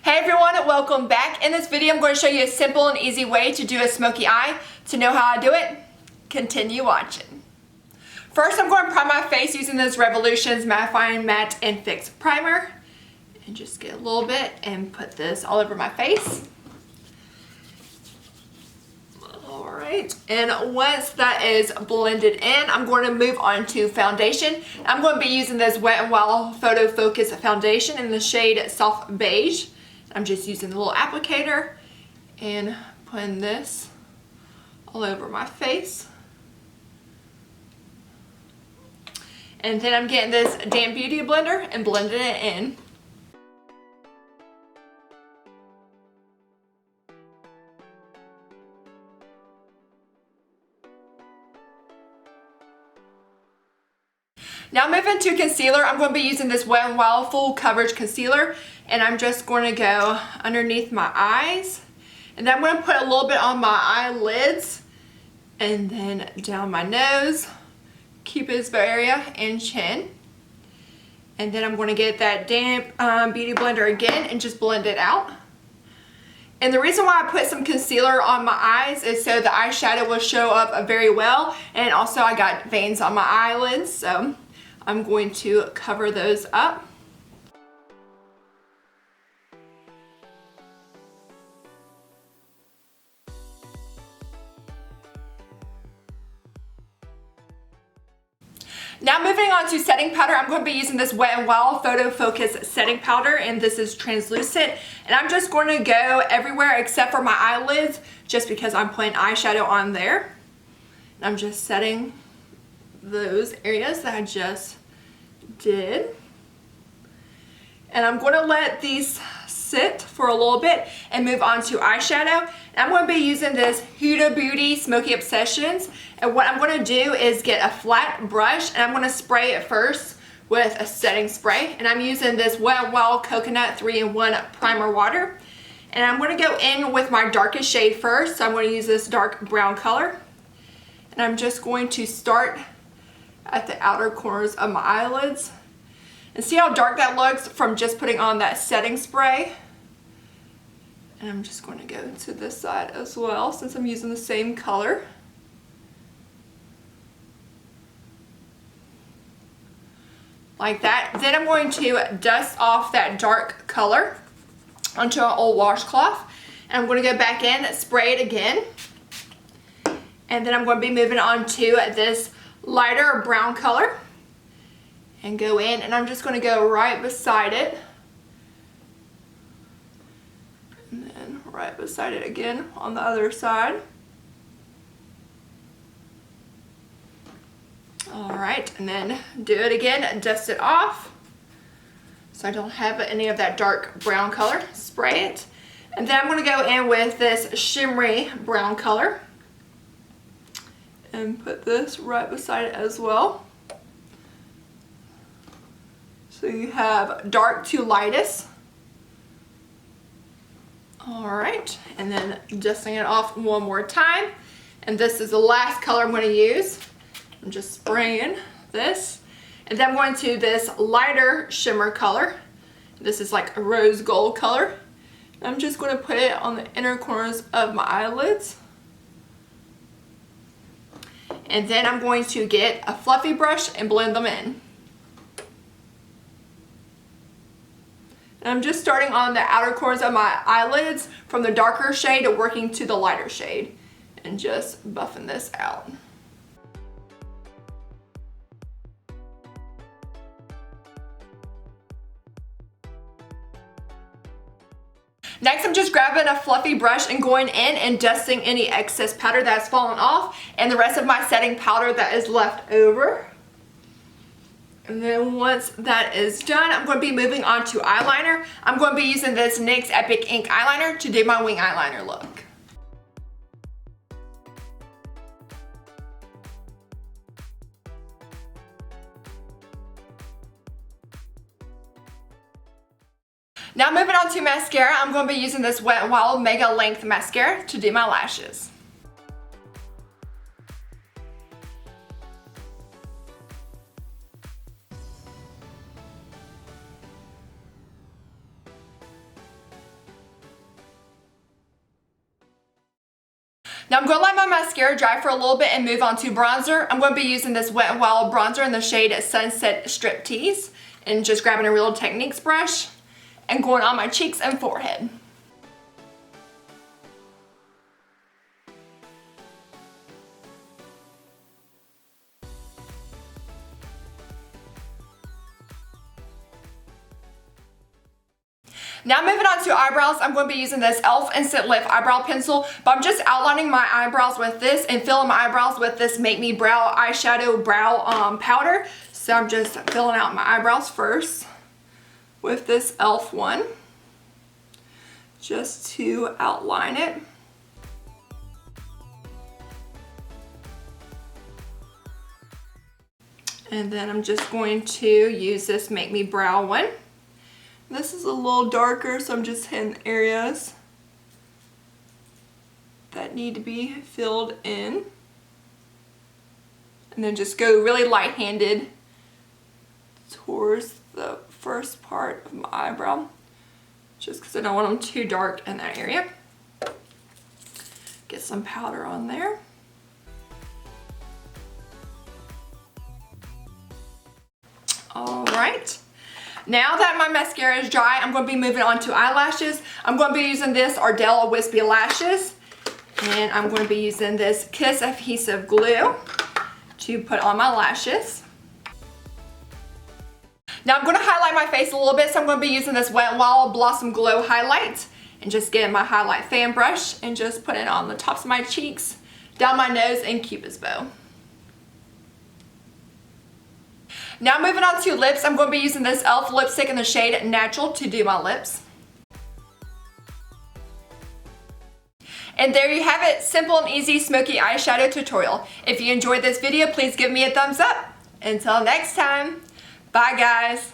Hey everyone, welcome back. In this video, I'm going to show you a simple and easy way to do a smoky eye. To know how I do it, continue watching. First, I'm going to prime my face using this Revolution's Mattifying Matte and Fix Primer. And just get a little bit and put this all over my face. Alright, and once that is blended in, I'm going to move on to foundation. I'm going to be using this Wet n Wild Photo Focus Foundation in the shade Soft Beige. I'm just using the little applicator and putting this all over my face. And then I'm getting this damp beauty blender and blending it in. Now moving to concealer, I'm going to be using this Wet n Wild Full Coverage Concealer, and I'm just going to go underneath my eyes, and then I'm going to put a little bit on my eyelids, and then down my nose, cupid's area, and chin. And then I'm going to get that damp beauty blender again and just blend it out. And the reason why I put some concealer on my eyes is so the eyeshadow will show up very well, and also I got veins on my eyelids, so I'm going to cover those up. Now moving on to setting powder, I'm going to be using this Wet n Wild Photo Focus Setting Powder, and this is translucent. And I'm just going to go everywhere except for my eyelids, just because I'm putting eyeshadow on there. And I'm just setting those areas that I just did. And I'm going to let these sit for a little bit and move on to eyeshadow. And I'm going to be using this Huda Beauty Smoky Obsessions. And what I'm going to do is get a flat brush, and I'm going to spray it first with a setting spray. And I'm using this Wet n Wild Coconut 3-in-1 Primer Water. And I'm going to go in with my darkest shade first. So I'm going to use this dark brown color. And I'm just going to start at the outer corners of my eyelids. And see how dark that looks from just putting on that setting spray? And I'm just going to go to this side as well, since I'm using the same color. Like that. Then I'm going to dust off that dark color onto an old washcloth. And I'm going to go back in, spray it again. And then I'm going to be moving on to this lighter brown color. And go in, and I'm just going to go right beside it. And then right beside it again on the other side. Alright, and then do it again, dust it off so I don't have any of that dark brown color. Spray it. And then I'm going to go in with this shimmery brown color and put this right beside it as well. So you have dark to lightest. Alright, and then dusting it off one more time. And this is the last color I'm going to use. I'm just spraying this. And then I'm going to this lighter shimmer color. This is like a rose gold color. I'm just going to put it on the inner corners of my eyelids. And then I'm going to get a fluffy brush and blend them in. And I'm just starting on the outer corners of my eyelids from the darker shade working to the lighter shade. And just buffing this out. Next, I'm just grabbing a fluffy brush and going in and dusting any excess powder that's fallen off and the rest of my setting powder that is left over. And then once that is done, I'm going to be moving on to eyeliner. I'm going to be using this NYX Epic Ink eyeliner to do my wing eyeliner look. Now moving on to mascara, I'm going to be using this Wet n Wild Mega Length Mascara to do my lashes. Now I'm going to let my mascara dry for a little bit and move on to bronzer. I'm going to be using this Wet n Wild bronzer in the shade Sunset Striptease, and just grabbing a Real Techniques brush and going on my cheeks and forehead. Now moving on to eyebrows, I'm going to be using this e.l.f. Instant Lift Eyebrow Pencil, but I'm just outlining my eyebrows with this and filling my eyebrows with this Make Me Brow eyeshadow brow powder. So I'm just filling out my eyebrows first with this e.l.f. one, just to outline it. And then I'm just going to use this Make Me Brow one. This is a little darker, so I'm just hitting areas that need to be filled in. And then just go really light-handed towards the first part of my eyebrow, just because I don't want them too dark in that area. Get some powder on there. All right. Now that my mascara is dry, I'm going to be moving on to eyelashes. I'm going to be using this Ardell Wispy Lashes, and I'm going to be using this Kiss Adhesive Glue to put on my lashes. Now I'm going to highlight my face a little bit, so I'm going to be using this Wet n Wild Blossom Glow Highlight, and just getting my highlight fan brush and just putting it on the tops of my cheeks, down my nose, and Cupid's bow. Now moving on to lips, I'm going to be using this e.l.f. lipstick in the shade Natural to do my lips. And there you have it, simple and easy smoky eyeshadow tutorial. If you enjoyed this video, please give me a thumbs up. Until next time, bye guys.